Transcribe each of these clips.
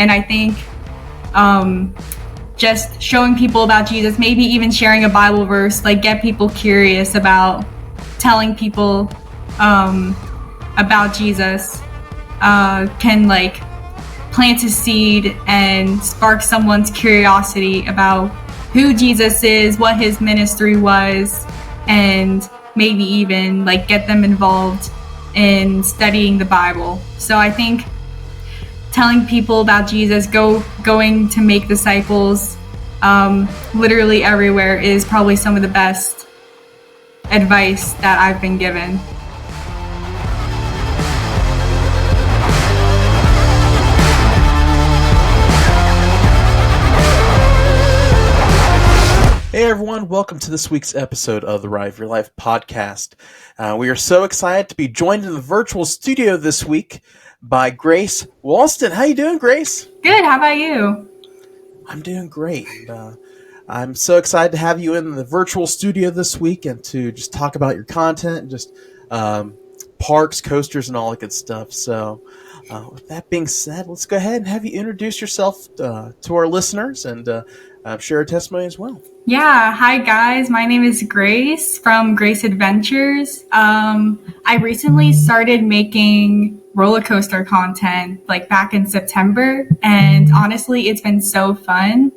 And I think just showing people about Jesus, maybe even sharing a Bible verse, like get people curious about telling people about Jesus can like plant a seed and spark someone's curiosity about who Jesus is, what his ministry was, and maybe even like get them involved in studying the Bible. So I think telling people about Jesus, going to make disciples literally everywhere is probably some of the best advice that I've been given. Hey everyone, welcome to this week's episode of the ROYL Podcast. We are so excited to be joined in the virtual studio this week by Grace Walston. How you doing, Grace? Good, how about you? I'm doing great. I'm so excited to have you in the virtual studio this week and to just talk about your content and just parks, coasters, and all that good stuff. So with that being said, let's go ahead and have you introduce yourself to our listeners and share a testimony as well. Yeah, hi guys. My name is Grace from Grace Adventures. I recently started making roller coaster content like back in September, and honestly, it's been so fun.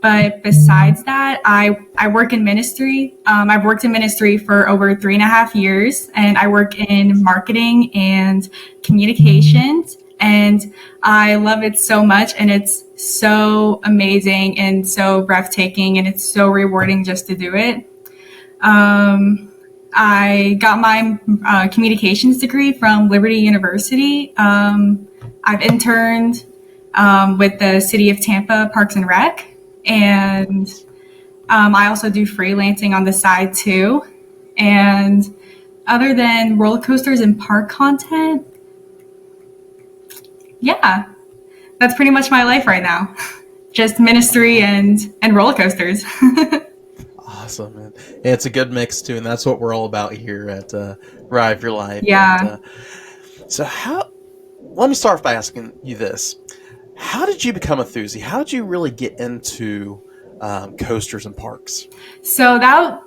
But besides that, I work in ministry. I've worked in ministry for over 3.5 years, and I work in marketing and communications. And I love it so much, and it's so amazing and so breathtaking, and it's so rewarding just to do it. I got my communications degree from Liberty University. I've interned with the City of Tampa Parks and Rec, and I also do freelancing on the side too. And other than roller coasters and park content, yeah, that's pretty much my life right now. Just ministry and roller coasters. Awesome, man. It's a good mix too, and that's what we're all about here at ROYL. Yeah. Let me start by asking you this. How did you become a enthusiast? How did you really get into coasters and parks? So that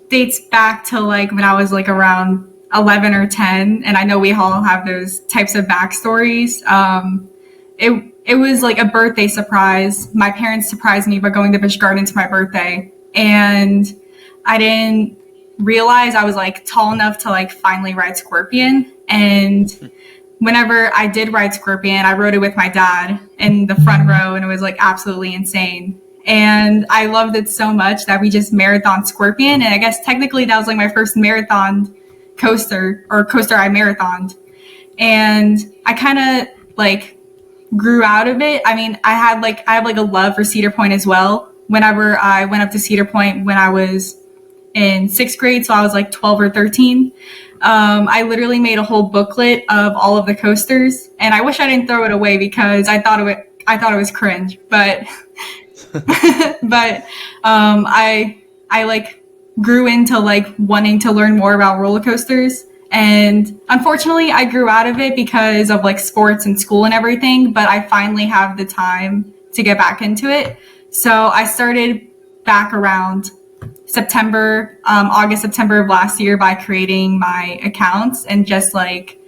dates back to like when I was like around 11 or 10, and I know we all have those types of backstories. It was like a birthday surprise. My parents surprised me by going to Busch Gardens for my birthday, and I didn't realize I was like tall enough to like finally ride Scorpion. And whenever I did ride Scorpion, I rode it with my dad in the front row, and it was like absolutely insane. And I loved it so much that we just marathoned Scorpion, and I guess technically that was like my first marathon coaster I marathoned. And I kind of like grew out of it. I mean, I have like a love for Cedar Point as well. Whenever I went up to Cedar Point when I was in 6th grade, so I was like 12 or 13, I literally made a whole booklet of all of the coasters, and I wish I didn't throw it away because I thought it was cringe, but I like grew into like wanting to learn more about roller coasters. And unfortunately, I grew out of it because of like sports and school and everything, but I finally have the time to get back into it. So I started back around August, September of last year by creating my accounts, and just like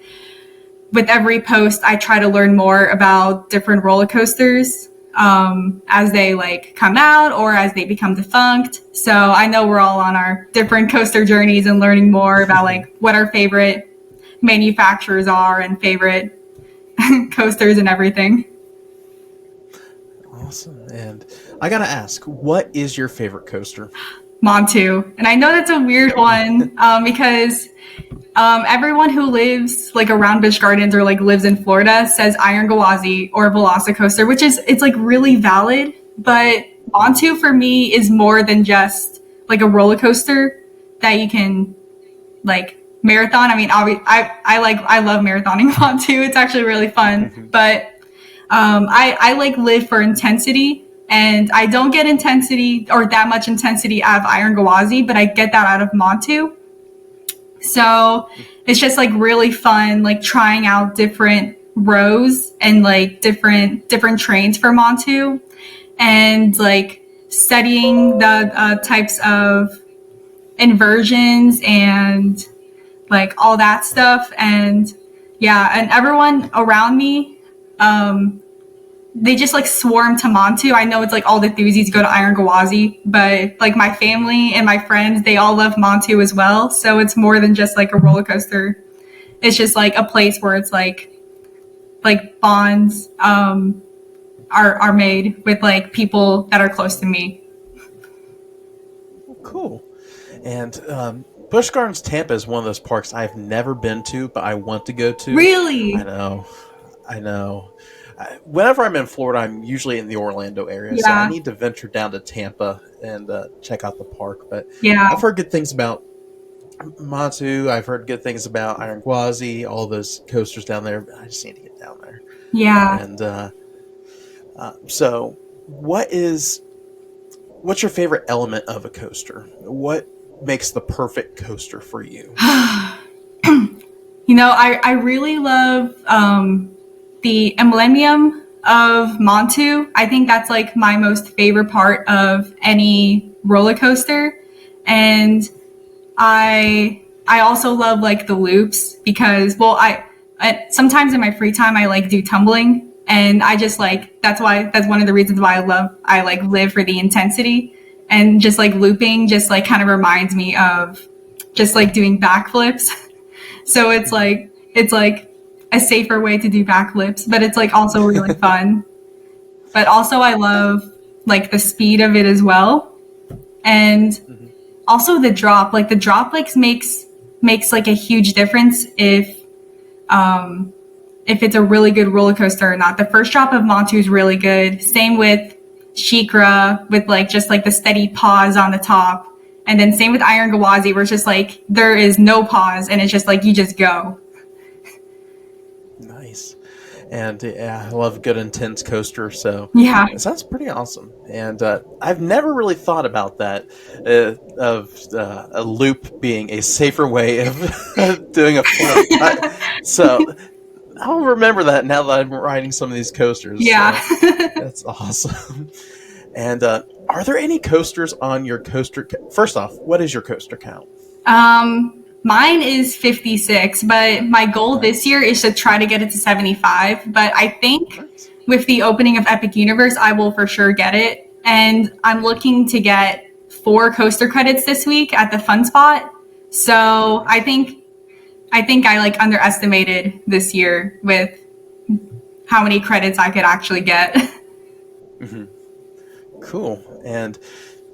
with every post, I try to learn more about different roller coasters as they like come out or as they become defunct. So I know we're all on our different coaster journeys and learning more about like what our favorite manufacturers are and favorite coasters and everything. Awesome. And I gotta ask, what is your favorite coaster? Montu. And I know that's a weird one because everyone who lives like around Busch Gardens or like lives in Florida says Iron Gwazi or Velocicoaster, which is, it's like really valid. But Montu for me is more than just like a roller coaster that you can like marathon. I mean, I love marathoning Montu. It's actually really fun. Mm-hmm. But I like live for intensity. And I don't get intensity or that much intensity out of Iron Gwazi, but I get that out of Montu. So it's just like really fun, like trying out different rows and like different trains for Montu, and like studying the types of inversions and like all that stuff. And yeah, and everyone around me, they just like swarm to Montu. I know it's like all the enthusiasts go to Iron Gwazi, but like my family and my friends, they all love Montu as well. So it's more than just like a roller coaster. It's just like a place where it's like bonds are made with like people that are close to me. Cool. And Busch Gardens Tampa is one of those parks I've never been to, but I want to go to. Really? I know. Whenever I'm in Florida, I'm usually in the Orlando area, so I need to venture down to Tampa and check out the park. But yeah, I've heard good things about Montu. I've heard good things about Iron Gwazi, all those coasters down there. I just need to get down there. Yeah. And so, what's your favorite element of a coaster? What makes the perfect coaster for you? You know, I really love the Millennium of Montu. I think that's like my most favorite part of any roller coaster. And I also love like the loops because, well, I sometimes in my free time I like do tumbling, and I just like that's one of the reasons why I like live for the intensity, and just like looping just like kind of reminds me of just like doing backflips. So it's like a safer way to do backflips, but it's like also really fun. But also I love like the speed of it as well. And also the drop, like the drop like makes like a huge difference if it's a really good roller coaster or not. The first drop of Montu is really good. Same with Shikra with like just like the steady pause on the top. And then same with Iron Gwazi where it's just like there is no pause and it's just like you just go. Nice. And yeah, I love a good intense coaster, so yeah, it sounds pretty awesome. And I've never really thought about that of a loop being a safer way of doing a flip. So I'll remember that now that I'm riding some of these coasters. Yeah, so that's awesome. And are there any coasters on your coaster? First off, what is your coaster count? Mine is 56, but my goal this year is to try to get it to 75. But I think with the opening of Epic Universe, I will for sure get it. And I'm looking to get 4 coaster credits this week at the Fun Spot. So I think I like underestimated this year with how many credits I could actually get. Mm-hmm. Cool. And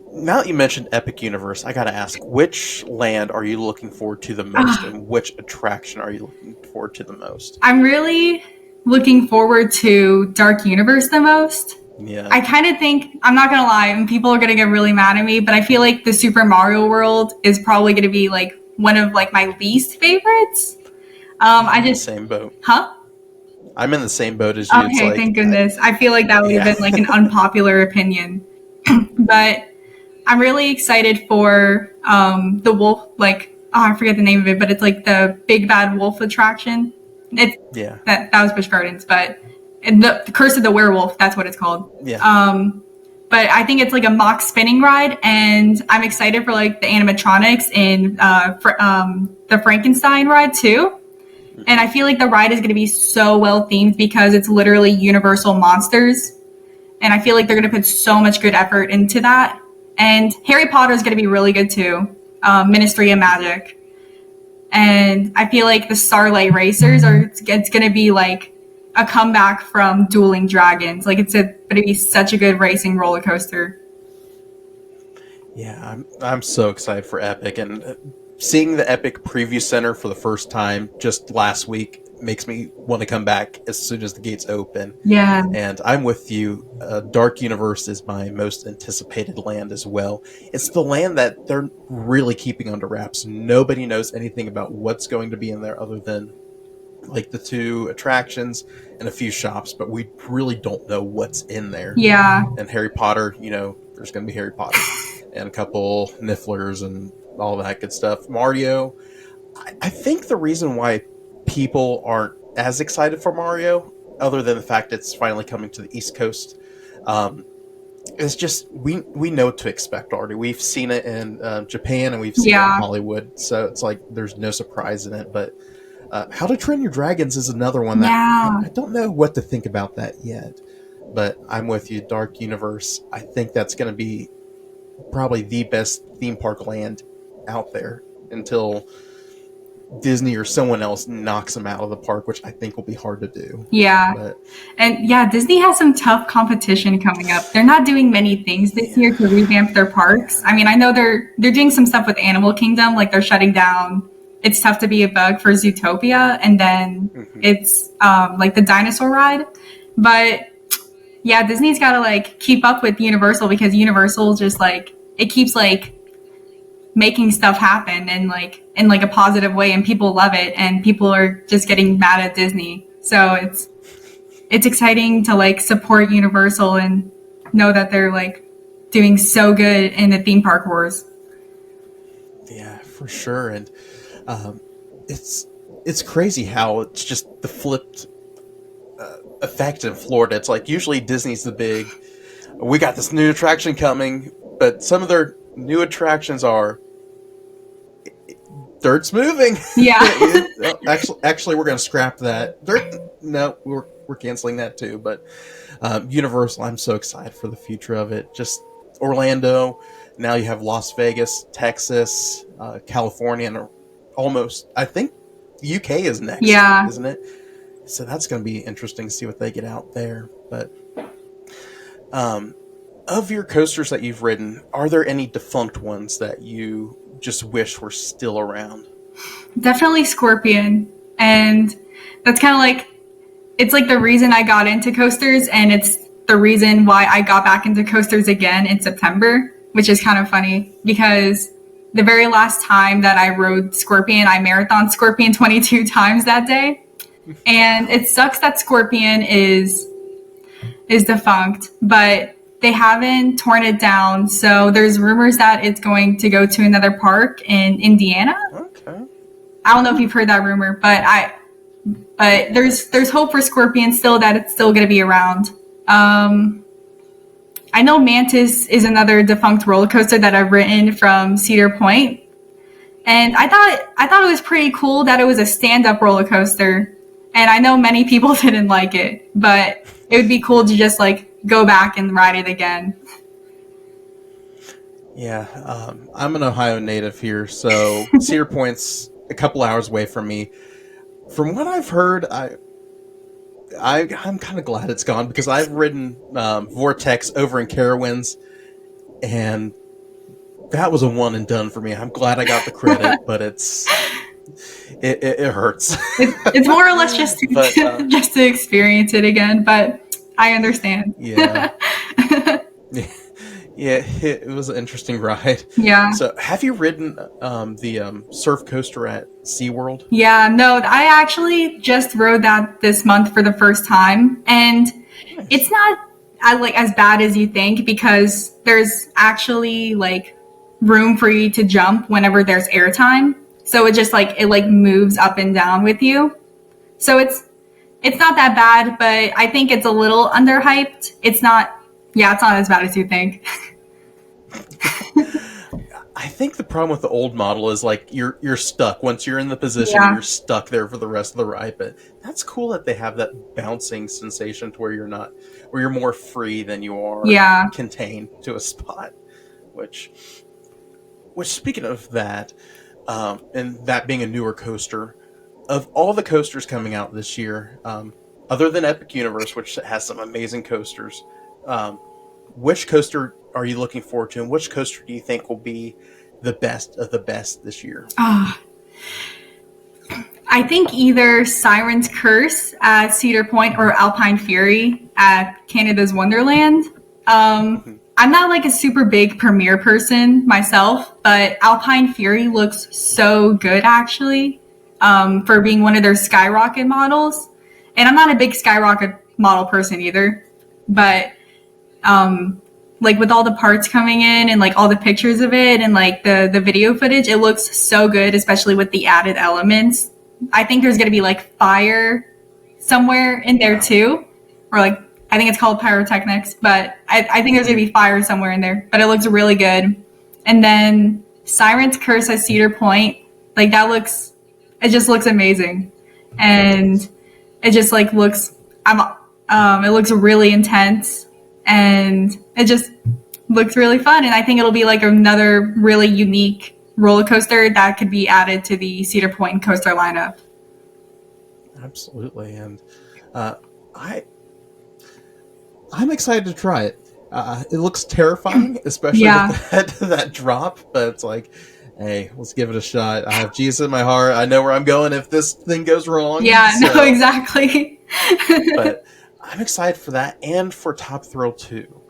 now that you mentioned Epic Universe, I gotta ask, which land are you looking forward to the most, and which attraction are you looking forward to the most? I'm really looking forward to Dark Universe the most. Yeah. I kind of think, I'm not gonna lie, and people are gonna get really mad at me, but I feel like the Super Mario World is probably gonna be like one of like my least favorites. I'm in the same boat. Huh? I'm in the same boat as you. Okay, like, thank goodness. I feel like that would have been like an unpopular opinion. But I'm really excited for the wolf, like, I forget the name of it, but it's like the Big Bad Wolf attraction. That was Busch Gardens, but the Curse of the Werewolf, that's what it's called. Yeah. But I think it's like a mock spinning ride, and I'm excited for like the animatronics in the Frankenstein ride too. And I feel like the ride is going to be so well themed because it's literally Universal monsters. And I feel like they're going to put so much good effort into that. And Harry Potter is going to be really good too. Ministry of Magic. And I feel like the Starlight Racers it's going to be like a comeback from Dueling Dragons. Like it's going to be such a good racing roller coaster. Yeah, I'm so excited for Epic, and seeing the Epic Preview Center for the first time just last week makes me want to come back as soon as the gates open. Yeah. And I'm with you. Dark Universe is my most anticipated land as well. It's the land that they're really keeping under wraps. Nobody knows anything about what's going to be in there other than like the 2 attractions and a few shops, but we really don't know what's in there. Yeah. And Harry Potter, there's going to be Harry Potter and a couple Nifflers and all that good stuff. Mario, I think the reason why people aren't as excited for Mario, other than the fact it's finally coming to the East Coast. It's just we know what to expect already. We've seen it in Japan and we've seen it in Hollywood, so it's like there's no surprise in it. But How to Train Your Dragons is another one that I don't know what to think about that yet. But I'm with you, Dark Universe. I think that's going to be probably the best theme park land out there until Disney or someone else knocks them out of the park, which I think will be hard to do. Yeah. And Disney has some tough competition coming up. They're not doing many things this year to revamp their parks. I mean, I know they're doing some stuff with Animal Kingdom, like they're shutting down It's Tough to Be a Bug for Zootopia, and then it's like the dinosaur ride. But yeah, Disney's got to like keep up with Universal, because Universal just like, it keeps like making stuff happen and like in like a positive way, and people love it, and people are just getting mad at Disney. So it's exciting to like support Universal and know that they're like doing so good in the theme park wars. Yeah, for sure. And it's crazy how it's just the flipped effect in Florida. It's like usually Disney's the big, we got this new attraction coming, but some of their new attractions are dirt's moving. Yeah. actually, we're going to scrap that. No, we're canceling that too. But Universal, I'm so excited for the future of it. Just Orlando. Now you have Las Vegas, Texas, California, and almost, I think the UK is next. Yeah. Isn't it? So that's going to be interesting to see what they get out there. But of your coasters that you've ridden, are there any defunct ones that you just wish were still around? Definitely Scorpion. And that's kind of like, it's like the reason I got into coasters, and it's the reason why I got back into coasters again in September, which is kind of funny because the very last time that I rode Scorpion, I marathon Scorpion 22 times that day. And it sucks that Scorpion is defunct, but they haven't torn it down. So there's rumors that it's going to go to another park in Indiana. Okay. I don't know if you've heard that rumor, but there's hope for Scorpion still, that it's still going to be around. I know Mantis is another defunct roller coaster that I've ridden from Cedar Point. And I thought it was pretty cool that it was a stand-up roller coaster. And I know many people didn't like it, but it would be cool to just like go back and ride it again. Yeah, I'm an Ohio native here, so Cedar Point's a couple hours away from me. From what I've heard, I'm kind of glad it's gone, because I've ridden Vortex over in Carowinds, and that was a one and done for me. I'm glad I got the credit, but it hurts. It's more or less just to experience it again, but I understand. Yeah. Yeah, it was an interesting ride. Yeah. So, have you ridden the surf coaster at SeaWorld? Yeah, no, I actually just rode that this month for the first time, and it's not like as bad as you think, because there's actually like room for you to jump whenever there's airtime. So it just like it moves up and down with you. So it's not that bad, but I think it's a little underhyped. It's not as bad as you think. I think the problem with the old model is like you're stuck. Once you're in the position, you're stuck there for the rest of the ride. But that's cool that they have that bouncing sensation to where you're more free than you are contained to a spot. Which speaking of that, and that being a newer coaster, of all the coasters coming out this year, other than Epic Universe, which has some amazing coasters, which coaster are you looking forward to, and which coaster do you think will be the best of the best this year? I think either Siren's Curse at Cedar Point or Alpine Fury at Canada's Wonderland. I'm not like a super big Premiere person myself, but Alpine Fury looks so good actually, for being one of their Skyrocket models. And I'm not a big Skyrocket model person either, but like with all the parts coming in and like all the pictures of it and like the video footage, it looks so good, especially with the added elements. I think there's going to be like fire somewhere in there too, or like I think it's called pyrotechnics, but I think there's gonna be fire somewhere in there. But it looks really good. And then Siren's Curse at Cedar Point, like it just looks amazing, and it just like looks it looks really intense, and it just looks really fun. And I think it'll be like another really unique roller coaster that could be added to the Cedar Point coaster lineup. Absolutely, and I'm excited to try it. It looks terrifying, especially with that drop, but it's like, hey, let's give it a shot. I have Jesus in my heart. I know where I'm going if this thing goes wrong. Yeah, so. No, exactly. But I'm excited for that and for Top Thrill 2.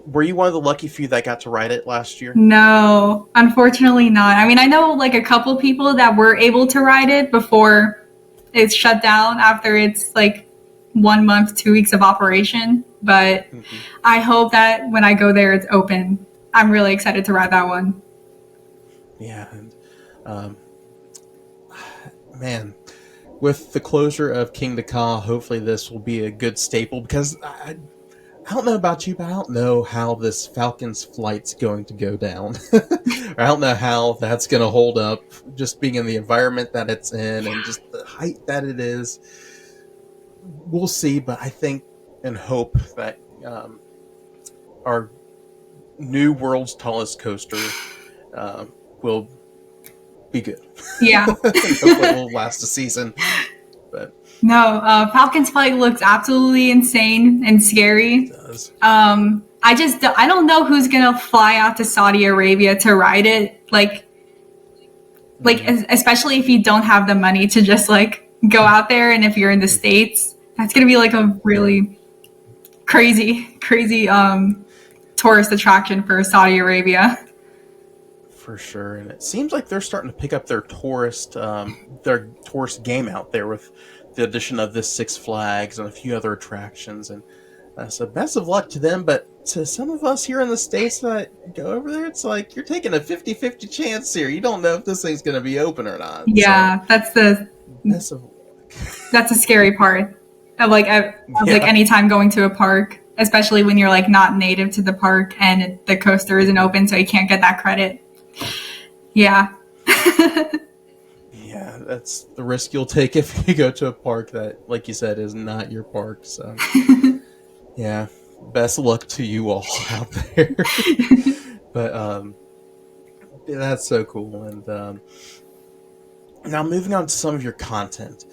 Were you one of the lucky few that got to ride it last year? No, unfortunately not. I mean, I know like a couple people that were able to ride it before it's shut down after it's like 1 month, 2 weeks of operation. But I hope that when I go there, it's open. I'm really excited to ride that one. Yeah, and man, with the closure of King to Ka, hopefully this will be a good staple, because I don't know about you, but I don't know how this Falcon's flight's going to go down. I don't know how that's going to hold up, just being in the environment that it's in and just the height that it is. We'll see, but I think and hope that our new world's tallest coaster will be good. Yeah. Hopefully it will last a season. But no, Falcon's flight looks absolutely insane and scary. It does. I don't know who's gonna fly out to Saudi Arabia to ride it. Like especially if you don't have the money to just like go out there, and if you're in the States, that's gonna be like a really crazy tourist attraction for Saudi Arabia. For sure, and it seems like they're starting to pick up their tourist game out there with the addition of this Six Flags and a few other attractions. And so best of luck to them. But to some of us here in the States that go over there, it's like you're taking a 50-50 chance here. You don't know if this thing's going to be open or not. Yeah, so, that's the scary part of like any time going to a park, especially when you're like not native to the park and the coaster isn't open, so you can't get that credit. Yeah. Yeah, that's the risk you'll take if you go to a park that, like you said, is not your park. So, yeah, best of luck to you all out there. But that's so cool. And now moving on to some of your content.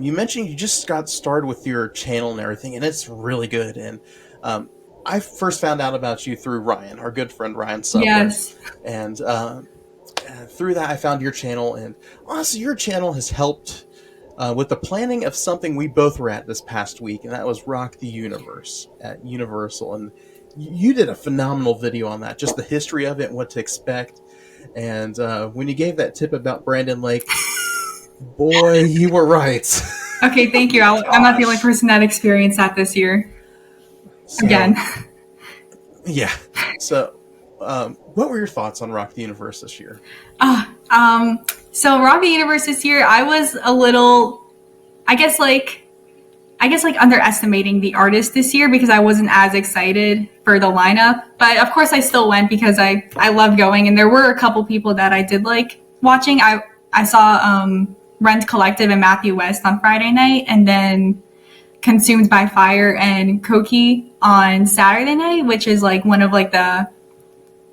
You mentioned you just got started with your channel and everything, and it's really good. And I first found out about you through Ryan, our good friend Ryan Subler. Yes. And through that, I found your channel, and honestly, your channel has helped with the planning of something we both were at this past week, and that was Rock the Universe at Universal. And you did a phenomenal video on that, just the history of it and what to expect. And when you gave that tip about Brandon Lake, boy, you were right. Okay, thank you. I'm not the only person that experienced that this year. Again. Yeah. So, what were your thoughts on Rock the Universe this year? So Rock the Universe this year, I was a little, I guess underestimating the artist this year because I wasn't as excited for the lineup. But of course I still went because I loved going, and there were a couple people that I did like watching. I saw Rent Collective and Matthew West on Friday night, and then Consumed by Fire and Koki on Saturday night, which is like one of like the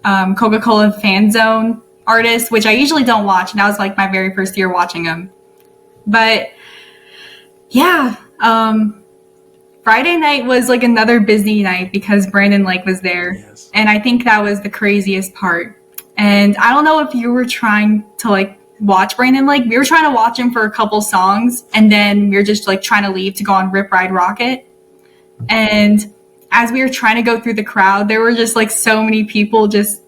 Coca-Cola fan zone artists, which I usually don't watch, and that was like my very first year watching them. But yeah, Friday night was like another busy night because Brandon Lake was there. Yes. And I think that was the craziest part. And I don't know if you were trying to like watch Brandon Lake. We were trying to watch him for a couple songs, and then we were just like trying to leave to go on Rip Ride Rocket. And as we were trying to go through the crowd, there were just like so many people just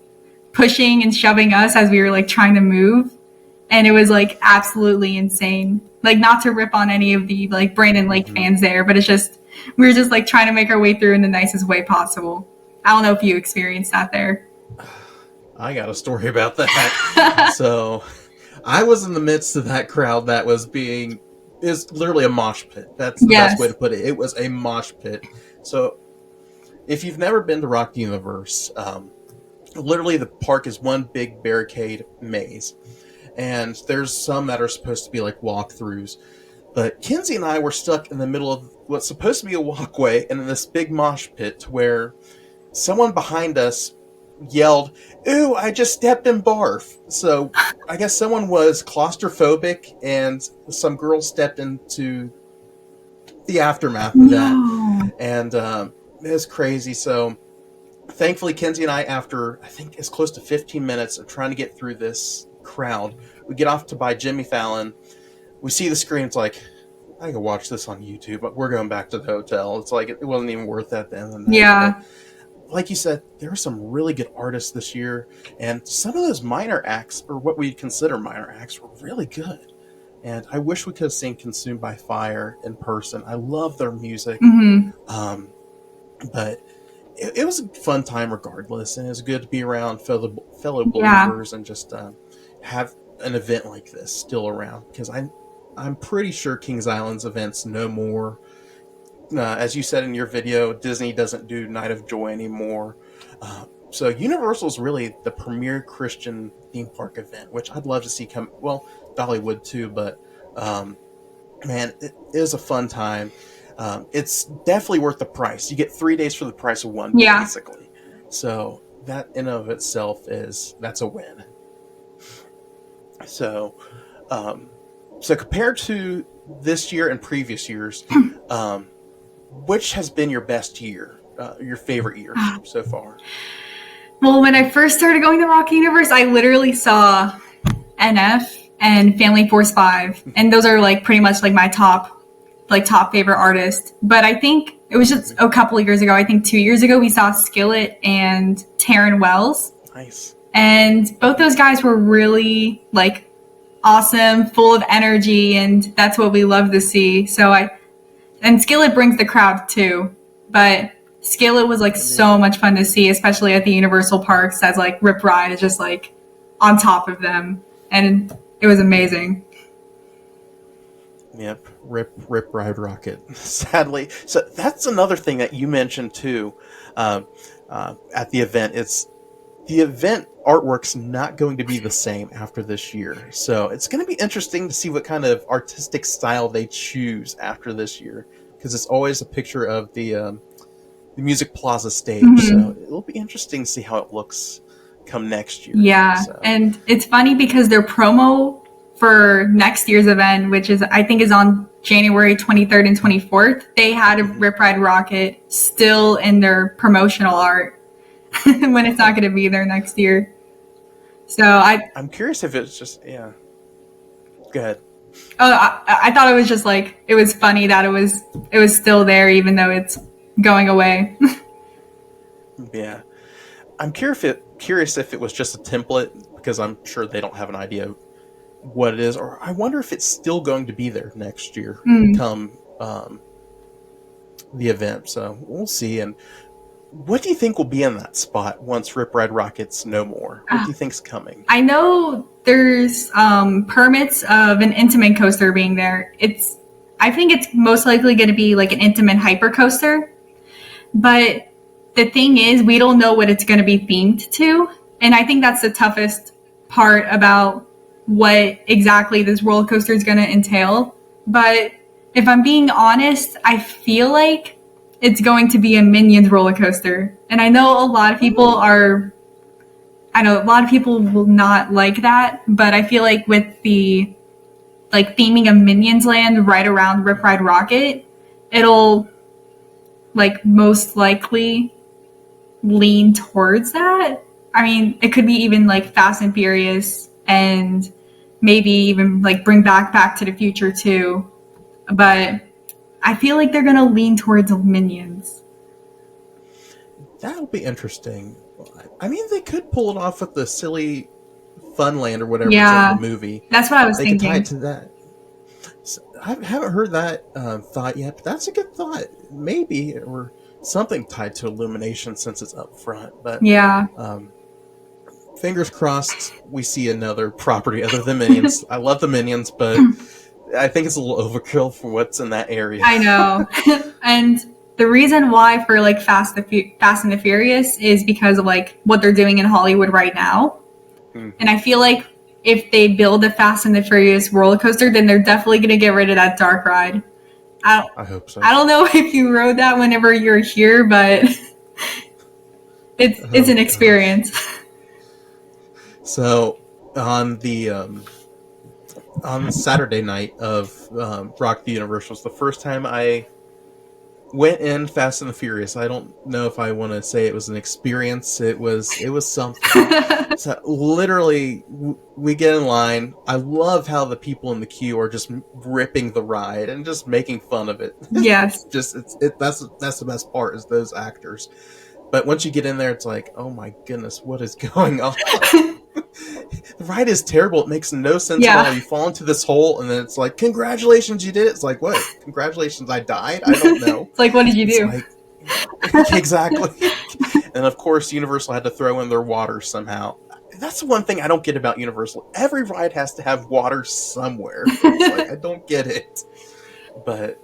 pushing and shoving us as we were like trying to move. And it was like absolutely insane. Like, not to rip on any of the like Brandon Lake fans there, but it's just, we were just like trying to make our way through in the nicest way possible. I don't know if you experienced that there. I got a story about that. So I was in the midst of that crowd that was being is literally a mosh pit. That's the best way to put it. It was a mosh pit. So if you've never been to Rock Universe, literally the park is one big barricade maze. And there's some that are supposed to be like walkthroughs. But Kinsey and I were stuck in the middle of what's supposed to be a walkway and in this big mosh pit where someone behind us yelled, "Ooh, I just stepped in barf." So I guess someone was claustrophobic and some girl stepped into the aftermath of that. And it was crazy. So thankfully, Kinsey and I, after I think it's close to 15 minutes of trying to get through this crowd, we get off to buy Jimmy Fallon. We see the screen. It's like, I can watch this on YouTube, but we're going back to the hotel. It's like, it wasn't even worth that then. Yeah. Like you said, there were some really good artists this year, and some of those minor acts, or what we consider minor acts, were really good. And I wish we could have seen Consumed by Fire in person. I love their music. But it was a fun time regardless, and it was good to be around fellow believers and just have an event like this still around, because I'm pretty sure Kings Island's events no more. As you said in your video, Disney doesn't do Night of Joy anymore. So Universal's really the premier Christian theme park event, which I'd love to see come. Well, Dollywood too, but man, it is a fun time. It's definitely worth the price. You get 3 days for the price of one, basically. So that in of itself that's a win. So, so compared to this year and previous years, which has been your best year, your favorite year so far? Well, when I first started going to Rock Universe, I literally saw NF and Family Force 5, and those are like pretty much like my top favorite artists. But I think it was just a couple of years ago. I think 2 years ago we saw Skillet and Taryn Wells. Nice. And both those guys were really like awesome, full of energy, and that's what we love to see. And Skillet brings the crowd too, but Skillet was like so much fun to see, especially at the Universal parks, as like Rip Ride is just like on top of them, and it was amazing. Yep, Rip Ride Rocket. Sadly, so that's another thing that you mentioned too at the event. It's the event artwork's not going to be the same after this year, so it's going to be interesting to see what kind of artistic style they choose after this year, because it's always a picture of the Music Plaza stage. So it'll be interesting to see how it looks come next year. Yeah, and it's funny because their promo for next year's event, which I think is on January 23rd and 24th, they had a Rip Ride Rocket still in their promotional art when it's not going to be there next year. So I'm curious if it's just Go ahead. Oh, I thought it was just like, it was funny that it was still there even though it's going away. Yeah, I'm curious if it was just a template, because I'm sure they don't have an idea of what it is, or I wonder if it's still going to be there next year come the event. So we'll see. And what do you think will be in that spot once Rip Ride Rocket's no more? What do you think's coming? I know there's permits of an Intamin coaster being there. I think it's most likely going to be like an Intamin hyper coaster, but the thing is, we don't know what it's going to be themed to, and I think that's the toughest part about what exactly this roller coaster is going to entail. But if I'm being honest, I feel like it's going to be a Minions roller coaster. And I know a lot of people will not like that, but I feel like with the like theming of Minions Land right around Rip Ride Rocket, it'll like most likely lean towards that. I mean, it could be even like Fast and Furious, and maybe even like bring Back to the Future too. But I feel like they're going to lean towards Minions. That'll be interesting. I mean, they could pull it off with the silly Funland or whatever in the movie. That's what I was thinking. They could tie it to that. So, I haven't heard that thought yet, but that's a good thought. Maybe, or something tied to Illumination since it's up front. But fingers crossed we see another property other than Minions. I love the Minions, but I think it's a little overkill for what's in that area. I know. And the reason why for like Fast and the Furious is because of like what they're doing in Hollywood right now. And I feel like if they build a Fast and the Furious roller coaster, then they're definitely going to get rid of that dark ride. I hope so. I don't know if you rode that whenever you're here, but it's an experience. So on the Saturday night of Rock the Universe was the first time I went in Fast and the Furious. I don't know if I want to say it was an experience. It was something. So literally, we get in line. I love how the people in the queue are just ripping the ride and just making fun of it. Yes. That's the best part is those actors. But once you get in there, it's like, oh my goodness, what is going on? The ride is terrible. It makes no sense at all. You fall into this hole, and then it's like, congratulations, you did it. It's like, what? Congratulations, I died? I don't know. It's like, what did you do? Like, exactly. And of course, Universal had to throw in their water somehow. That's the one thing I don't get about Universal. Every ride has to have water somewhere. It's like, I don't get it. But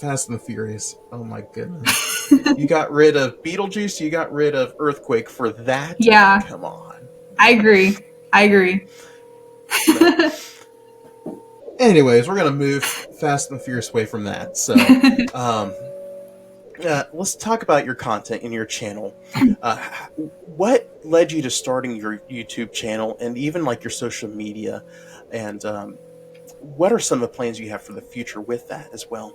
Fast and the Furious, oh my goodness. You got rid of Beetlejuice, you got rid of Earthquake for that? Yeah. Come on. I agree. Anyways, we're going to move Fast and the Furious away from that. So, let's talk about your content in your channel. What led you to starting your YouTube channel and even like your social media? And what are some of the plans you have for the future with that as well?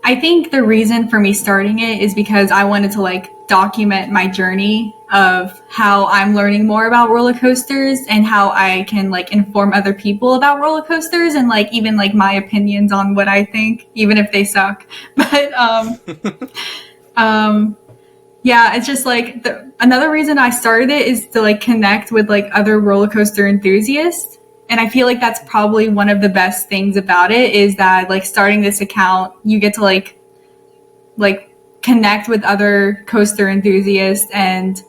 I think the reason for me starting it is because I wanted to like document my journey of how I'm learning more about roller coasters and how I can like inform other people about roller coasters and like even like my opinions on what I think, even if they suck. But yeah, it's just like another reason I started it is to like connect with like other roller coaster enthusiasts. And I feel like that's probably one of the best things about it is that like starting this account, you get to like connect with other coaster enthusiasts and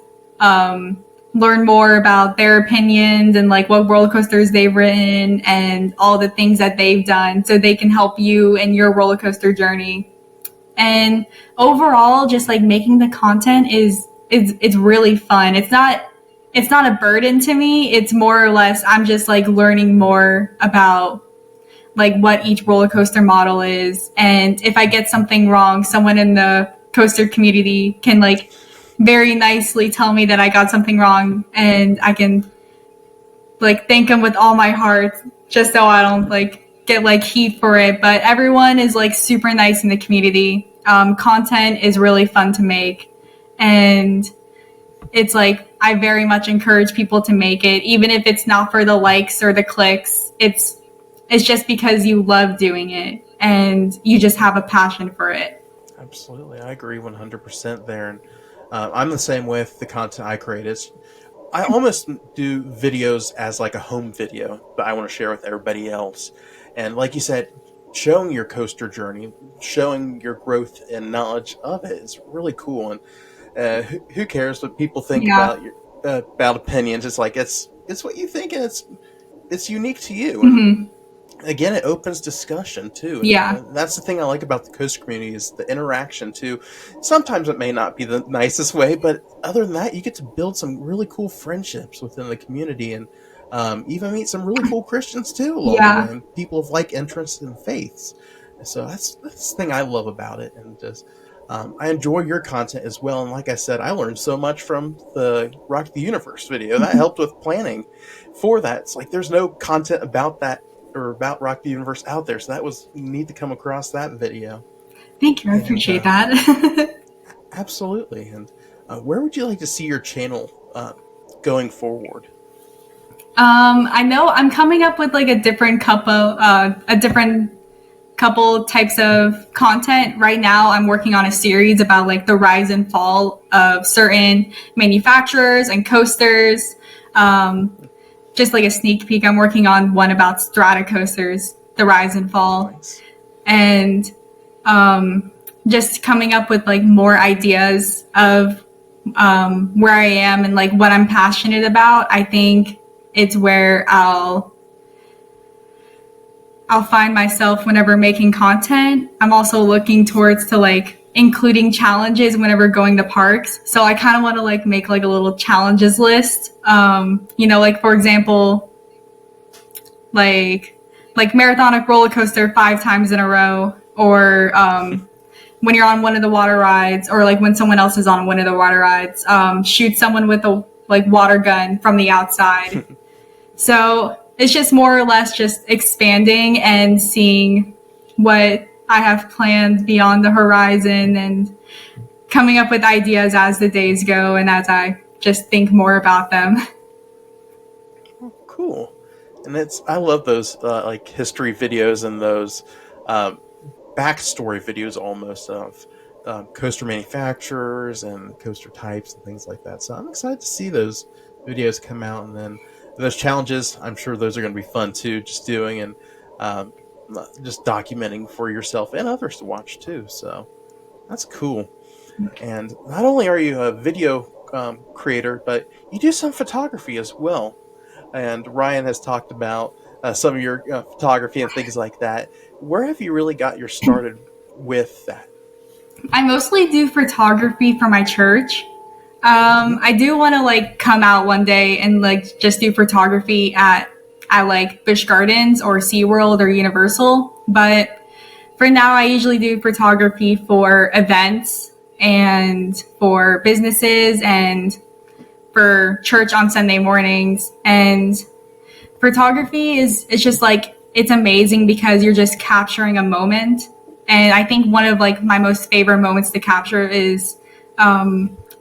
learn more about their opinions and like what roller coasters they've ridden and all the things that they've done so they can help you in your roller coaster journey. And overall, just like making the content is really fun. It's not a burden to me. It's more or less I'm just like learning more about like what each roller coaster model is. And if I get something wrong, someone in the coaster community can like very nicely tell me that I got something wrong and I can like thank them with all my heart just so I don't like get like heat for it. But everyone is like super nice in the community. Content is really fun to make. And it's like I very much encourage people to make it, even if it's not for the likes or the clicks. It's just because you love doing it and you just have a passion for it. Absolutely, I agree 100% there. And I'm the same with the content I create. I almost do videos as like a home video that I want to share with everybody else. And like you said, showing your coaster journey, showing your growth and knowledge of it is really cool. And who cares what people think about your about opinions? It's like it's what you think, and it's unique to you. And again, it opens discussion too. And that's the thing I like about the coaster community is the interaction too. Sometimes it may not be the nicest way, but other than that, you get to build some really cool friendships within the community, and even meet some really cool Christians too along the way, and people of like interests and faiths. So that's the thing I love about it, and just. I enjoy your content as well, and like I said, I learned so much from the Rock the Universe video. That helped with planning for that. It's like there's no content about that or about Rock the Universe out there, so that was neat to come across that video. Thank you, I appreciate that. Absolutely. And where would you like to see your channel going forward? I know I'm coming up with like a different couple types of content. Right now I'm working on a series about like the rise and fall of certain manufacturers and coasters. Just like a sneak peek, I'm working on one about strata coasters, the rise and fall. Nice. And just coming up with like more ideas of where I am and like what I'm passionate about. I think it's where I'll find myself whenever making content, I'm also looking towards to like including challenges whenever going to parks. So I kind of want to like make like a little challenges list. Like for example, like marathonic roller coaster 5 times in a row, or when you're on one of the water rides, or like when someone else is on one of the water rides, shoot someone with a like water gun from the outside. So it's just more or less just expanding and seeing what I have planned beyond the horizon, and coming up with ideas as the days go and as I just think more about them. Oh, cool. And I love those like history videos and those backstory videos almost of coaster manufacturers and coaster types and things like that. So I'm excited to see those videos come out, and then those challenges. I'm sure those are going to be fun too, just doing and just documenting for yourself and others to watch too. So that's cool. And not only are you a video creator, but you do some photography as well. And Ryan has talked about some of your photography and things like that. Where have you really got your started with that? I mostly do photography for my church. I do want to like come out one day and like just do photography at like Busch Gardens or SeaWorld or Universal. But for now, I usually do photography for events and for businesses and for church on Sunday mornings. And photography is just like, it's amazing because you're just capturing a moment. And I think one of like my most favorite moments to capture is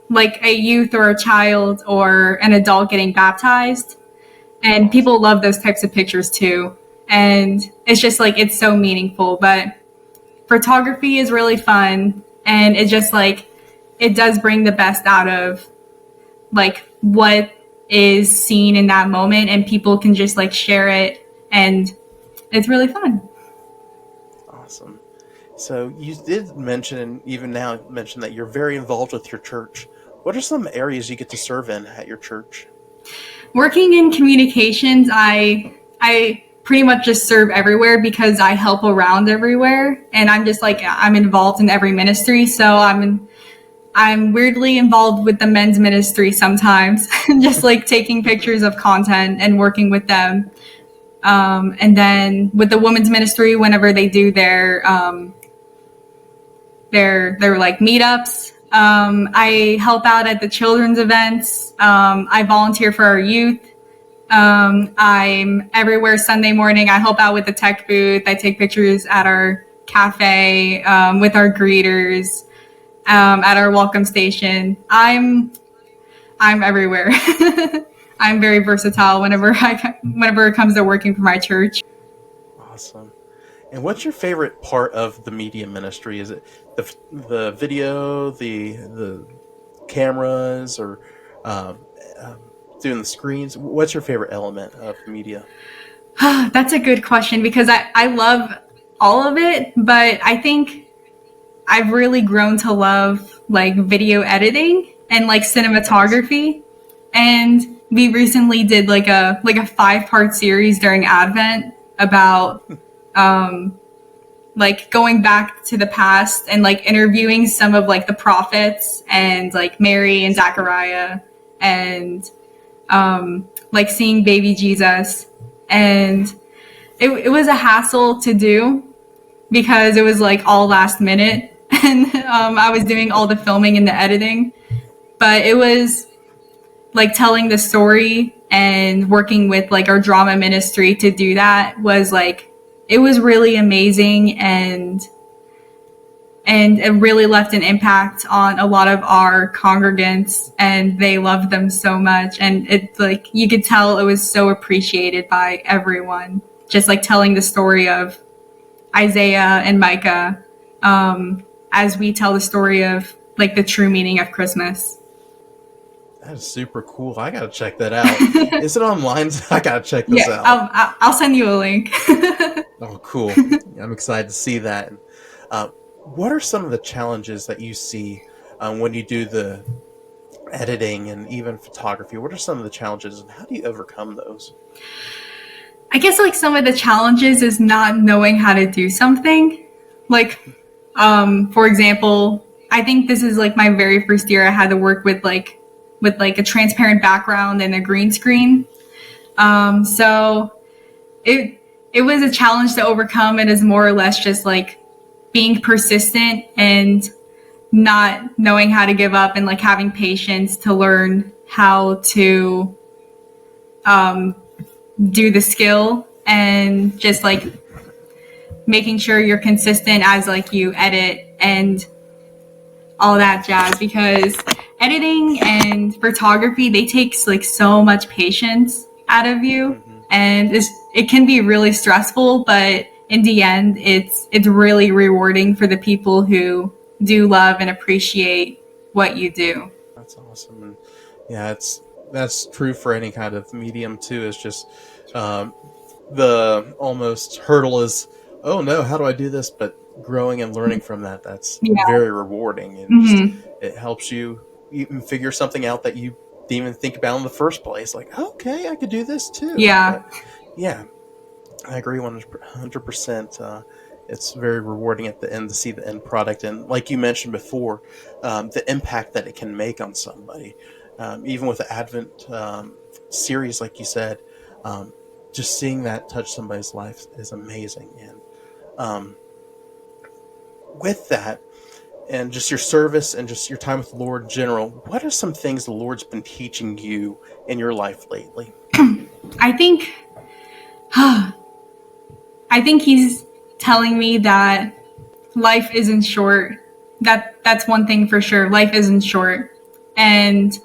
like a youth or a child or an adult getting baptized. And people love those types of pictures too. And it's just like, it's so meaningful. But photography is really fun. And it just like, it does bring the best out of like what is seen in that moment, and people can just like share it, and it's really fun. Awesome. So you did mention, and even now mention, that you're very involved with your church. What are some areas you get to serve in at your church? Working in communications, I pretty much just serve everywhere because I help around everywhere, and I'm just like, I'm involved in every ministry. So I'm weirdly involved with the men's ministry sometimes, just like taking pictures of content and working with them. And then with the women's ministry, whenever they do their like meetups, I help out at the children's events. I volunteer for our youth. I'm everywhere Sunday morning. I help out with the tech booth. I take pictures at our cafe, with our greeters, at our welcome station. I'm everywhere. I'm very versatile whenever it comes to working for my church. Awesome. And what's your favorite part of the media ministry? Is it the video, the cameras, or doing the screens? What's your favorite element of media? That's a good question, because I love all of it, but I think I've really grown to love like video editing and like cinematography. And we recently did like a 5-part series during Advent about like going back to the past and like interviewing some of like the prophets and like Mary and Zachariah, and like seeing baby Jesus. And it was a hassle to do because it was like all last minute, and I was doing all the filming and the editing, but it was like telling the story and working with like our drama ministry to do that was like, it was really amazing, and it really left an impact on a lot of our congregants, and they loved them so much. And it's like, you could tell it was so appreciated by everyone, just like telling the story of Isaiah and Micah, as we tell the story of like the true meaning of Christmas. That is super cool. I gotta check that out. Is it online? I gotta check this out. I'll send you a link. Oh, cool. I'm excited to see that. What are some of the challenges that you see when you do the editing and even photography? What are some of the challenges, and how do you overcome those? I guess like some of the challenges is not knowing how to do something. Like, for example, I think this is like my very first year I had to work with like a transparent background and a green screen. So it was a challenge to overcome. It is more or less just like being persistent and not knowing how to give up and like having patience to learn how to do the skill and just like making sure you're consistent as like you edit and all that jazz, because editing and photography, they take like so much patience out of you, and it can be really stressful, but in the end it's really rewarding for the people who do love and appreciate what you do. That's awesome. And yeah, that's true for any kind of medium too. It's just the almost hurdle is, oh no, how do I do this? But growing and learning from that's very rewarding, and just, it helps you even figure something out that you didn't even think about in the first place. Like, okay, I could do this too. Yeah. But, yeah, I agree 100%. It's very rewarding at the end to see the end product, and like you mentioned before, the impact that it can make on somebody. Even with the Advent series, like you said, just seeing that touch somebody's life is amazing. And with that, and just your service and just your time with the Lord in general, what are some things the Lord's been teaching you in your life lately? I think he's telling me that life isn't short. That's one thing for sure. Life isn't short. And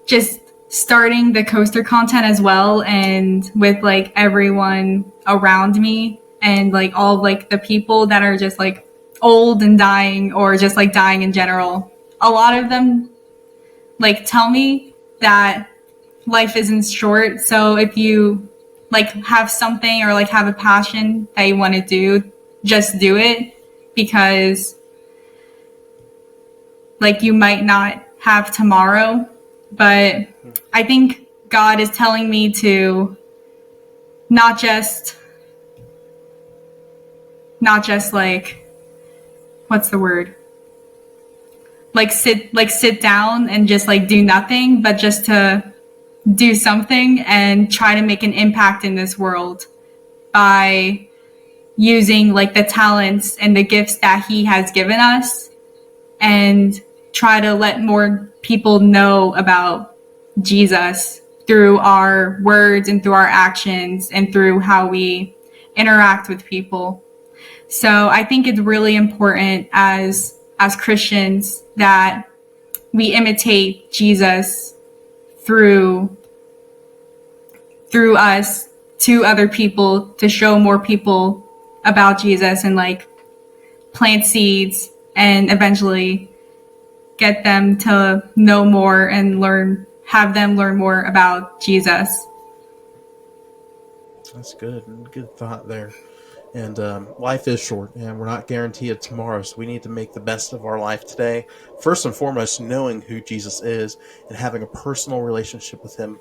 just starting the coaster content as well, and with like everyone around me and like all like the people that are just like old and dying, or just like dying in general. A lot of them like tell me that life isn't short. So if you like have something or like have a passion that you want to do, just do it, because like you might not have tomorrow. But I think God is telling me to not just like, what's the word? Like sit down and just like do nothing, but just to do something and try to make an impact in this world by using like the talents and the gifts that he has given us, and try to let more people know about Jesus through our words and through our actions and through how we interact with people. So I think it's really important as Christians that we imitate Jesus through us to other people, to show more people about Jesus and like plant seeds and eventually get them to know more and have them learn more about Jesus. That's good. Good thought there. And life is short, and we're not guaranteed tomorrow, so we need to make the best of our life today. First and foremost, knowing who Jesus is and having a personal relationship with him,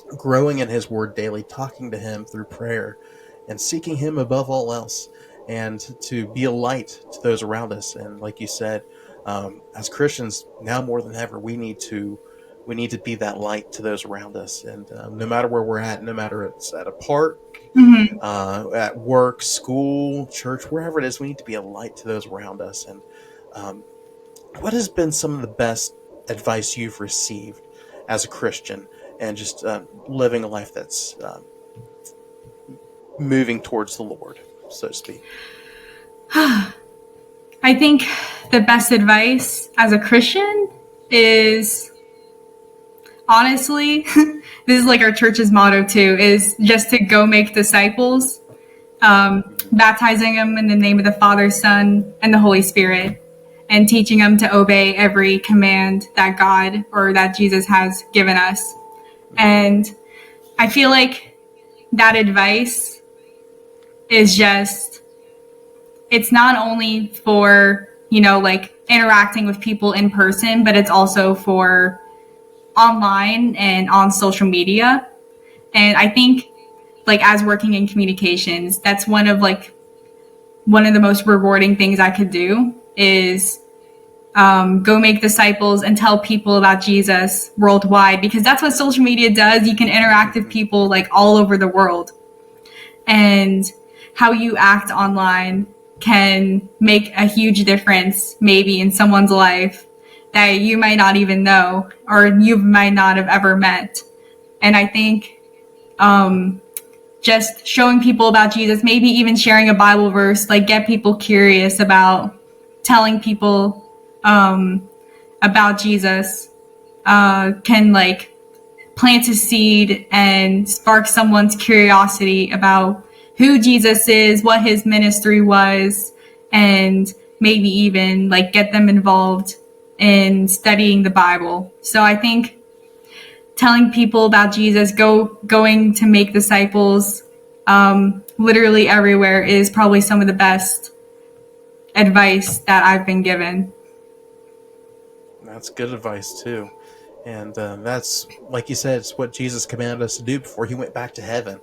growing in his word daily, talking to him through prayer, and seeking him above all else, and to be a light to those around us. And like you said, as Christians, now more than ever, we need to be that light to those around us. And no matter where we're at, no matter it's at a park, at work, school, church, wherever it is, we need to be a light to those around us. And what has been some of the best advice you've received as a Christian, and just living a life that's moving towards the Lord, so to speak? I think the best advice as a Christian is, honestly, this is like our church's motto too, is just to go make disciples, baptizing them in the name of the Father, Son, and the Holy Spirit, and teaching them to obey every command that God or that Jesus has given us. And I feel like that advice is just, it's not only for, like interacting with people in person, but it's also for online and on social media. And I think like as working in communications, that's one of the most rewarding things I could do is go make disciples and tell people about Jesus worldwide, because that's what social media does. You can interact with people like all over the world, and how you act online can make a huge difference maybe in someone's life that you might not even know or you might not have ever met. And I think just showing people about Jesus, maybe even sharing a Bible verse, like get people curious about telling people about Jesus can like plant a seed and spark someone's curiosity about who Jesus is, what his ministry was, and maybe even like get them involved in studying the Bible. So I think telling people about Jesus, going to make disciples literally everywhere is probably some of the best advice that I've been given. That's good advice too. And that's, like you said, it's what Jesus commanded us to do before he went back to heaven,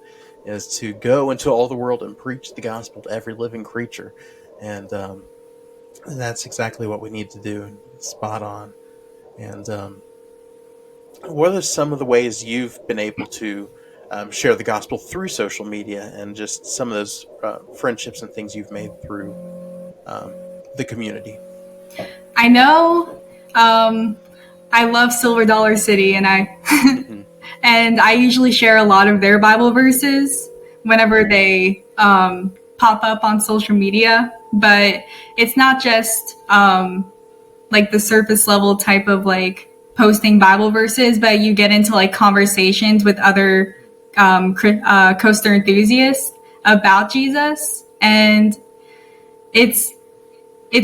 is to go into all the world and preach the gospel to every living creature. And that's exactly what we need to do. Spot on. And what are some of the ways you've been able to share the gospel through social media, and just some of those friendships and things you've made through the community? I know I love Silver Dollar City, and and I usually share a lot of their Bible verses whenever they pop up on social media. But it's not just like the surface level type of like posting Bible verses, but you get into like conversations with other coaster enthusiasts about Jesus, and it's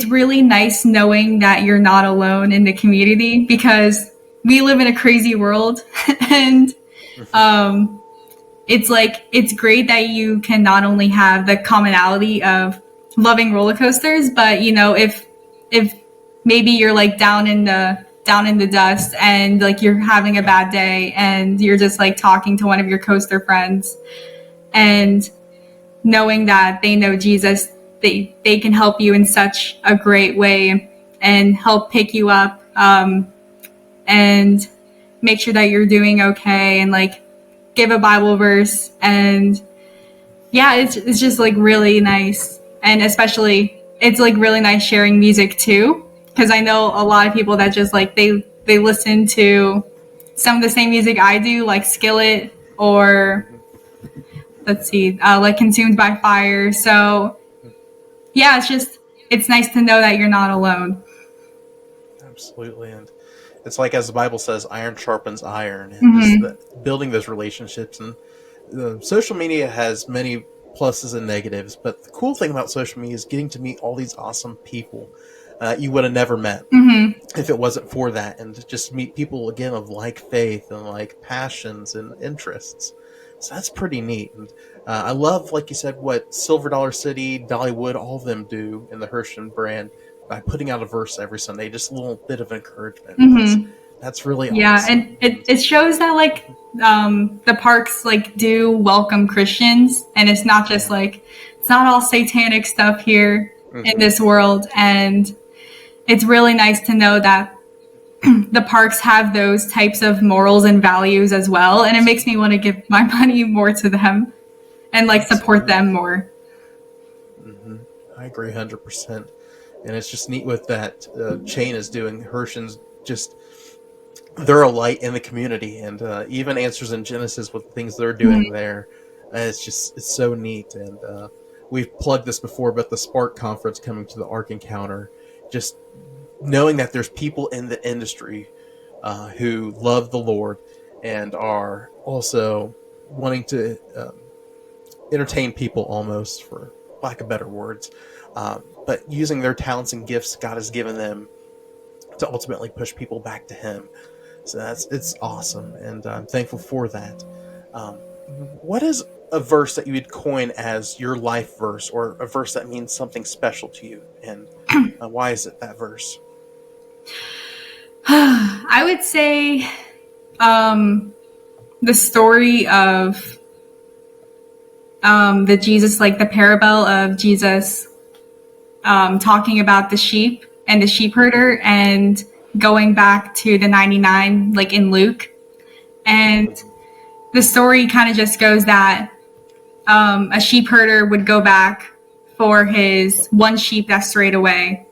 really nice knowing that you're not alone in the community, because we live in a crazy world. And it's great that you can not only have the commonality of loving roller coasters, but if maybe you're like down in the dust and like you're having a bad day and you're just like talking to one of your coaster friends, and knowing that they know Jesus, they can help you in such a great way and help pick you up and make sure that you're doing okay, and like give a Bible verse. And yeah, it's just like really nice. And especially it's like really nice sharing music too, because I know a lot of people that just like they listen to some of the same music I do, like Skillet or like Consumed by Fire. So yeah, it's nice to know that you're not alone. Absolutely. And it's like, as the Bible says, iron sharpens iron, and just building those relationships. And social media has many pluses and negatives, but the cool thing about social media is getting to meet all these awesome people you would have never met if it wasn't for that, and to just meet people again of like faith and like passions and interests. So that's pretty neat. And I love, like you said, what Silver Dollar City, Dollywood, all of them do in the Hershon brand by putting out a verse every Sunday, just a little bit of encouragement. That's really awesome. Yeah, and it shows that like the parks like do welcome Christians, and it's not just like, it's not all satanic stuff here in this world. And it's really nice to know that the parks have those types of morals and values as well, and it makes me want to give my money more to them and like support them more. I agree 100%. And it's just neat what that chain is doing. Hershon's just, they're a light in the community, and even Answers in Genesis with things they're doing there. It's so neat. And we've plugged this before, but the Spark Conference coming to the Ark Encounter, just knowing that there's people in the industry who love the Lord and are also wanting to entertain people, almost, for lack of better words, but using their talents and gifts God has given them to ultimately push people back to Him. So it's awesome, and I'm thankful for that. What is a verse that you would coin as your life verse, or a verse that means something special to you, and why is it that verse? I would say the story of the parable of Jesus talking about the sheep and the sheep herder and going back to the 99, like in Luke. And the story kind of just goes that a sheep herder would go back for his one sheep that strayed away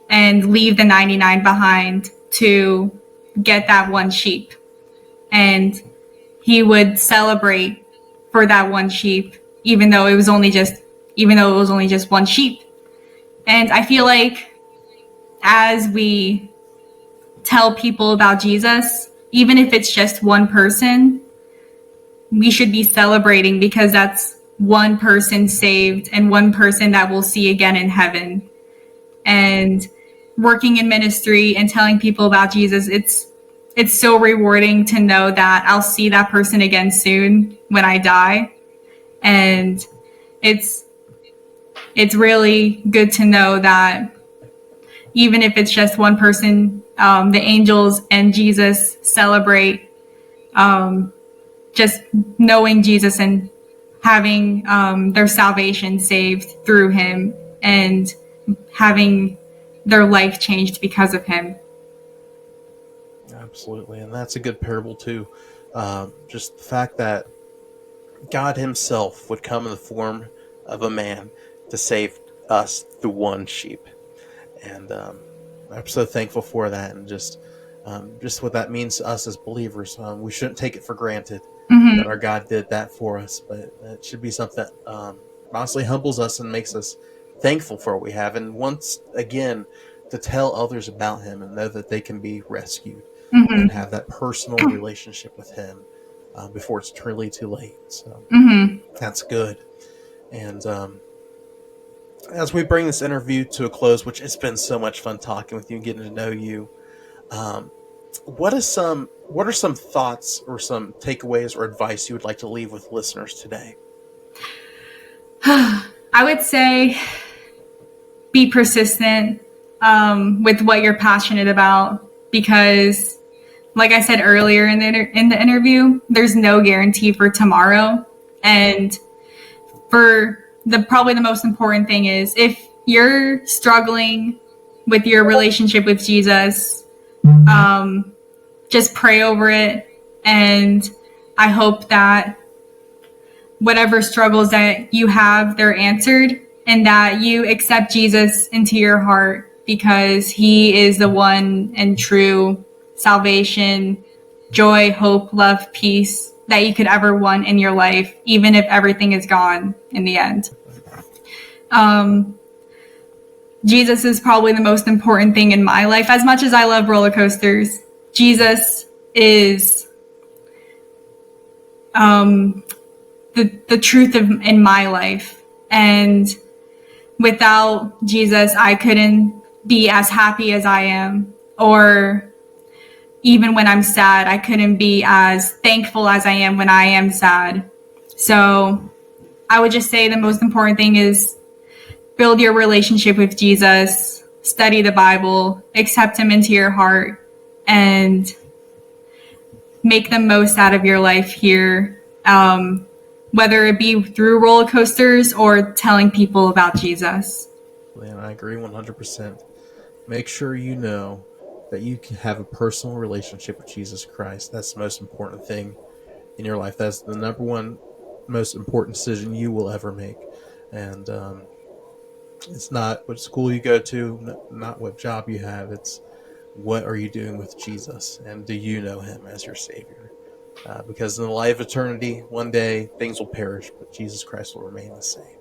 and leave the 99 behind to get that one sheep. And he would celebrate for that one sheep, even though it was only just one sheep. And I feel like as we tell people about Jesus, even if it's just one person, we should be celebrating because that's one person saved and one person that we'll see again in heaven. And working in ministry and telling people about Jesus, it's so rewarding to know that I'll see that person again soon when I die. And it's really good to know that even if it's just one person, the angels and Jesus celebrate just knowing Jesus and having their salvation saved through him and having their life changed because of him. Absolutely, and that's a good parable too. Just the fact that God himself would come in the form of a man to save us through one sheep. And I'm so thankful for that, and just what that means to us as believers. We shouldn't take it for granted that our God did that for us, but it should be something that honestly humbles us and makes us thankful for what we have, and once again to tell others about him and know that they can be rescued and have that personal relationship with him before it's truly too late. So that's good. And as we bring this interview to a close, which it's been so much fun talking with you and getting to know you, what are some thoughts or some takeaways or advice you would like to leave with listeners today? I would say be persistent with what you're passionate about, because like I said earlier in the interview, there's no guarantee for tomorrow. And probably the most important thing is, if you're struggling with your relationship with Jesus, just pray over it. And I hope that whatever struggles that you have, they're answered, and that you accept Jesus into your heart, because he is the one and true salvation, joy, hope, love, peace that you could ever want in your life, even if everything is gone in the end. Jesus is probably the most important thing in my life. As much as I love roller coasters, Jesus is the truth in my life. And without Jesus, I couldn't be as happy as I am, or even when I'm sad, I couldn't be as thankful as I am when I am sad. So I would just say the most important thing is build your relationship with Jesus, study the Bible, accept him into your heart, and make the most out of your life here, whether it be through roller coasters or telling people about Jesus. Man, I agree 100%. Make sure you know that you can have a personal relationship with Jesus Christ. That's the most important thing in your life. That's the number one most important decision you will ever make. And it's not what school you go to, not what job you have. It's what are you doing with Jesus, and do you know him as your Savior? Because in the light of eternity, one day things will perish, but Jesus Christ will remain the same.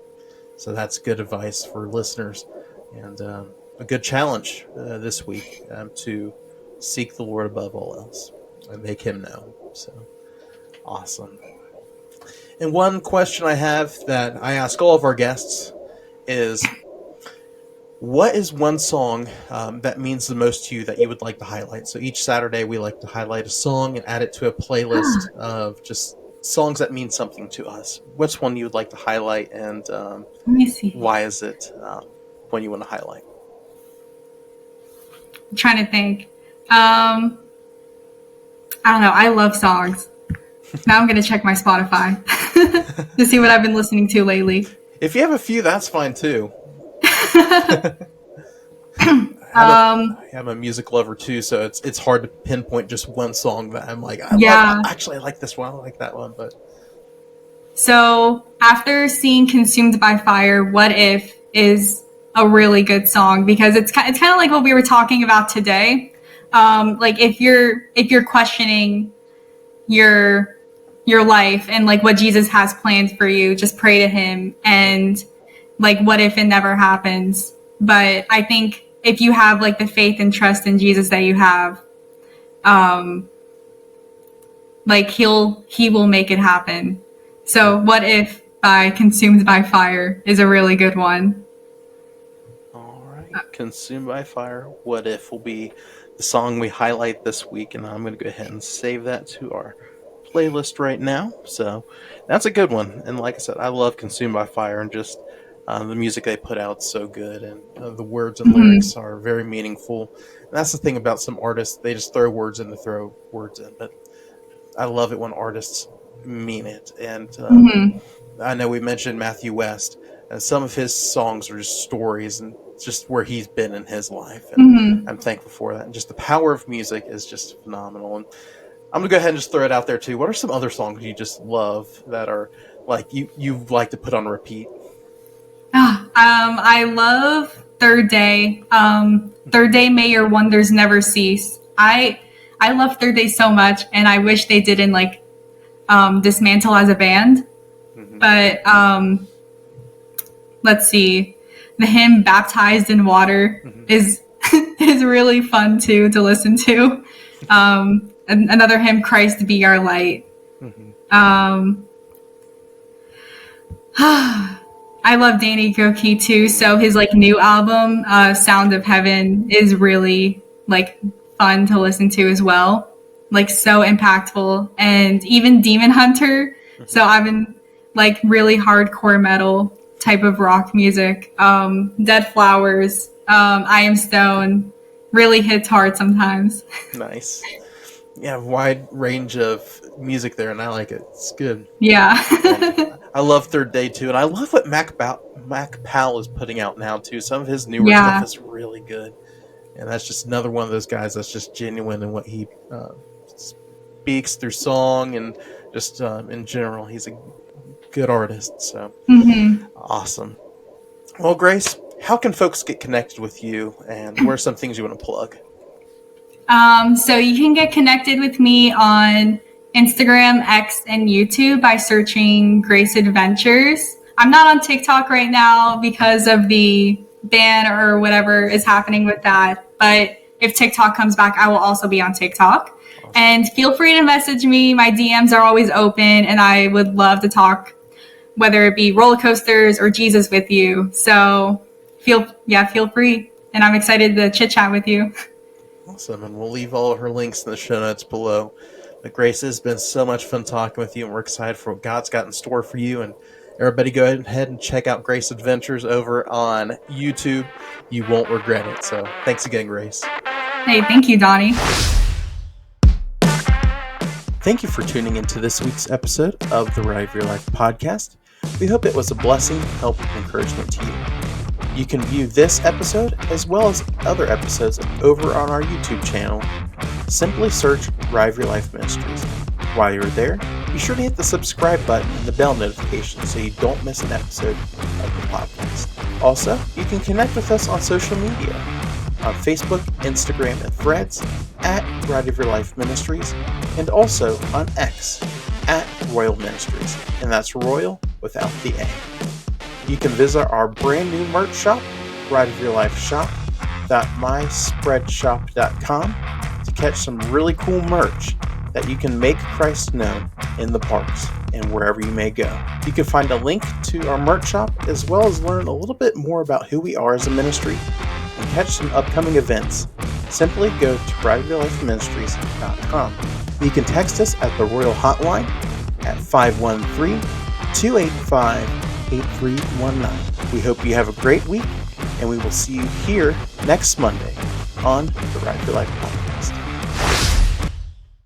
So that's good advice for listeners, and a good challenge this week to seek the Lord above all else and make him known. So awesome. And one question I have that I ask all of our guests is, what is one song that means the most to you that you would like to highlight? So each Saturday we like to highlight a song and add it to a playlist of just songs that mean something to us. What's one you would like to highlight, and Let me see. why is it one you want to highlight? I'm trying to think. I don't know. I love songs. Now I'm going to check my Spotify. to see what I've been listening to lately. If you have a few, that's fine too. I'm a music lover too, so it's hard to pinpoint just one song that I'm like, I like this one, I like that one. But so after seeing Consumed by Fire, What If is a really good song, because it's kind of like what we were talking about today. Like if you're questioning your life and like what Jesus has planned for you, just pray to him, and like what if it never happens? But I think if you have like the faith and trust in Jesus that you have, like he will make it happen. So What If by Consumed by Fire is a really good one. All right. Consumed by Fire, What If will be the song we highlight this week, and I'm going to go ahead and save that to our playlist right now. So that's a good one. And like I said, I love Consumed by Fire, and just the music they put out is so good, and the words and lyrics are very meaningful. And that's the thing about some artists, they just throw words in to throw words in, but I love it when artists mean it. And I know we mentioned Matthew West, and some of his songs are just stories and just where he's been in his life, and I'm thankful for that. And just the power of music is just phenomenal. And I'm gonna go ahead and just throw it out there too. What are some other songs you just love that are like you like to put on repeat? I love Third Day. Third Day, May Your Wonders Never Cease. I love Third Day so much, and I wish they didn't like dismantle as a band. But let's see, the hymn "Baptized in Water" is really fun too to listen to. Another hymn, "Christ Be Our Light." I love Danny Gokey too, so his like new album, Sound of Heaven, is really like fun to listen to as well. Like so impactful. And even Demon Hunter. So I've been like really hardcore metal type of rock music. Dead Flowers, I Am Stone really hits hard sometimes. Nice. Yeah, wide range of music there, and I like it. It's good. Yeah. I love Third Day too, and I love what Mac Powell is putting out now too. Some of his newer stuff is really good, and that's just another one of those guys that's just genuine in what he speaks through song and just in general. He's a good artist, so awesome. Well, Grace, how can folks get connected with you, and what are some things you want to plug? So you can get connected with me on Instagram, X, and YouTube by searching Grace Adventures. I'm not on TikTok right now because of the ban or whatever is happening with that. But if TikTok comes back, I will also be on TikTok. And feel free to message me. My DMs are always open, and I would love to talk, whether it be roller coasters or Jesus with you. So feel free. And I'm excited to chit chat with you. Awesome. And we'll leave all of her links in the show notes below. But Grace, it's been so much fun talking with you, and we're excited for what God's got in store for you. And everybody go ahead and check out Grace Adventures over on YouTube. You won't regret it. So thanks again, Grace. Hey, thank you, Donnie. Thank you for tuning into this week's episode of the Ride of Your Life podcast. We hope it was a blessing, help, and encouragement to you. You can view this episode as well as other episodes over on our YouTube channel. Simply search Ride of Your Life Ministries. While you're there, be sure to hit the subscribe button and the bell notification so you don't miss an episode of the podcast. Also, you can connect with us on social media on Facebook, Instagram, and Threads at Ride of Your Life Ministries, and also on X at ROYL Ministries, and that's Royal without the A. You can visit our brand new merch shop, Ride of Your Life shop.myspreadshop.com, to catch some really cool merch that you can make Christ known in the parks and wherever you may go. You can find a link to our merch shop as well as learn a little bit more about who we are as a ministry and catch some upcoming events. Simply go to rideofyourlifeministries.com. You can text us at the ROYL Hotline at 513-285-8319. We hope you have a great week, and we will see you here next Monday on the Ride of Your Life podcast.